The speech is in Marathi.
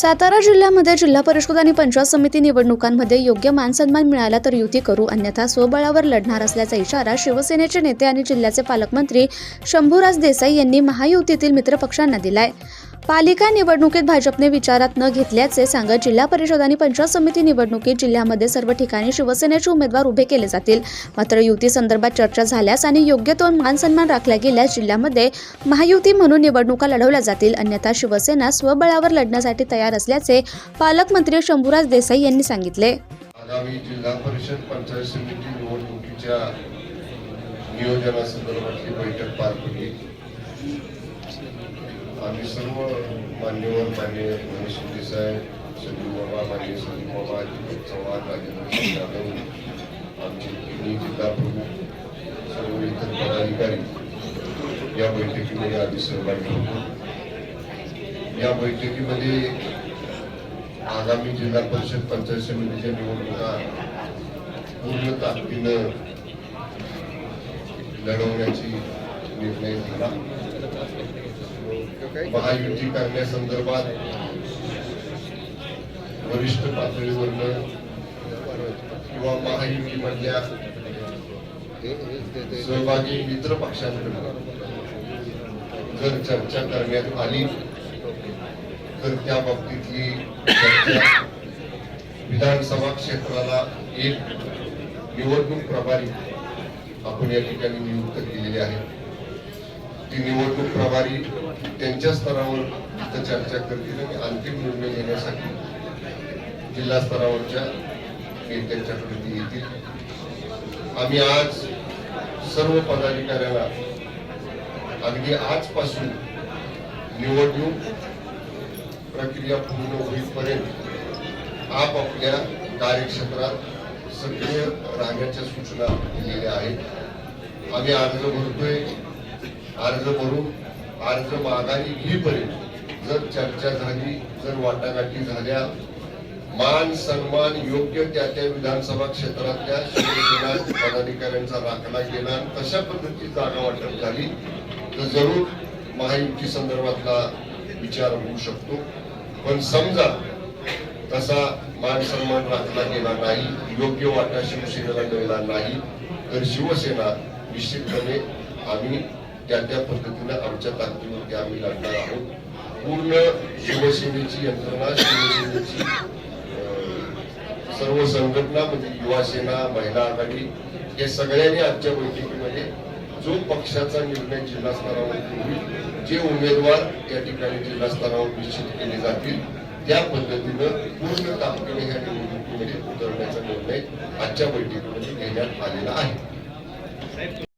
सातारा जिल्ह्यामध्ये जिल्हा परिषद आणि पंचायत समिती निवडणुकांमध्ये योग्य मानसन्मान मिळाला तर युती करू, अन्यथा स्वबळावर लढणार असल्याचा इशारा शिवसेनेचे नेते आणि जिल्ह्याचे पालकमंत्री शंभूराज देसाई यांनी महायुतीतील मित्रपक्षांना दिलाय। पालिका निवडणुकीत भाजपने विचारात न घेतल्याचे सांगत जिल्हा परिषद आणि पंचायत समिती निवडणुकीत जिल्ह्यामध्ये सर्व ठिकाणी शिवसेनेचे उमेदवार उभे केले जातील। मात्र युती संदर्भात चर्चा झाल्यास आणि योग्य तो मानसन्मान राखला गेल्यास जिल्ह्यामध्ये महायुती म्हणून निवडणुका लढवल्या जातील, अन्यथा शिवसेना स्वबळावर लढण्यासाठी तयार असल्याचे पालकमंत्री शंभूराज देसाई यांनी सांगितले। आगामी जिल्हा परिषद पंचायत समिती निवडणुकीच्या नियोजनासंदर्भातली बैठक पार पडली। आम्ही सर्व मान्यवर माननीय मनीष देसाई, संजीव बाबा, माननीय संजीव बाबा, दीपक चव्हाण, राजेंद्र यादव, आमचे तिन्ही जिल्हा प्रमुख, सर्व इतर पदाधिकारी या बैठकीमध्ये आम्ही सहभागी होतो। या बैठकीमध्ये आगामी जिल्हा परिषद पंचायत समितीच्या निवडणुका पूर्ण ताकदीनं लढवण्याची निर्णय झाला। महायुती करण्यासंदर्भात वरिष्ठ पातळीवरनं किंवा महायुतीमधल्या सहभागी मित्र पक्षांकडून जर चर्चा करण्यात आली तर त्या बाबतीतली चर्चा विधानसभा क्षेत्राला एक निवडणूक प्रभारी आपण या ठिकाणी नियुक्त केलेले आहे। ती निवडणूक प्रभारी त्यांच्या स्तरावर चर्चा करतील आणि अंतिम निर्णय घेण्यासाठी जिल्हा स्तरावरच्या नेत्यांच्याकडे येतील। आम्ही आज सर्व पदाधिकाऱ्यांना अगदी आजपासून निवडणूक प्रक्रिया पूर्ण होईपर्यंत आपापल्या कार्यक्षेत्रात सक्रिय राहण्याच्या सूचना दिलेल्या आहेत। आम्ही अर्ज भरतोय, अर्ज भरून अर्ज माघारी घेईपर्यंत जर चर्चा झाली, जर वाटाघाटी झाल्या, मान सन्मान योग्य त्या विधानसभा क्षेत्रातल्या शिवसेना पदाधिकाऱ्यांचा राखला गेला, तशा पद्धतीची जागा वाटप झाली तर जरूर महायुती संदर्भातला विचार होऊ शकतो। पण समजा तसा मान सन्मान राखला गेला नाही, योग्य वाटा शिवसेनेला मिळाला नाही तर शिवसेना निश्चितपणे आम्ही त्या पद्धतीने आमच्या ताकदीवरती आम्ही लढणार आहोत। पूर्ण शिवसेनेची यंत्रणा, शिवसेनेची सर्व संघटना म्हणजे युवा सेना, महिला आघाडी या सगळ्यांनी आजच्या बैठकीमध्ये जो पक्षाचा निर्णय जिल्हा स्तरावरती होईल, जे उमेदवार या ठिकाणी जिल्हा स्तरावर निश्चित केले जातील त्या पद्धतीनं पूर्ण ताकदीने ह्या निवडणुकीमध्ये उतरण्याचा निर्णय आजच्या बैठकीमध्ये घेण्यात आलेला आहे।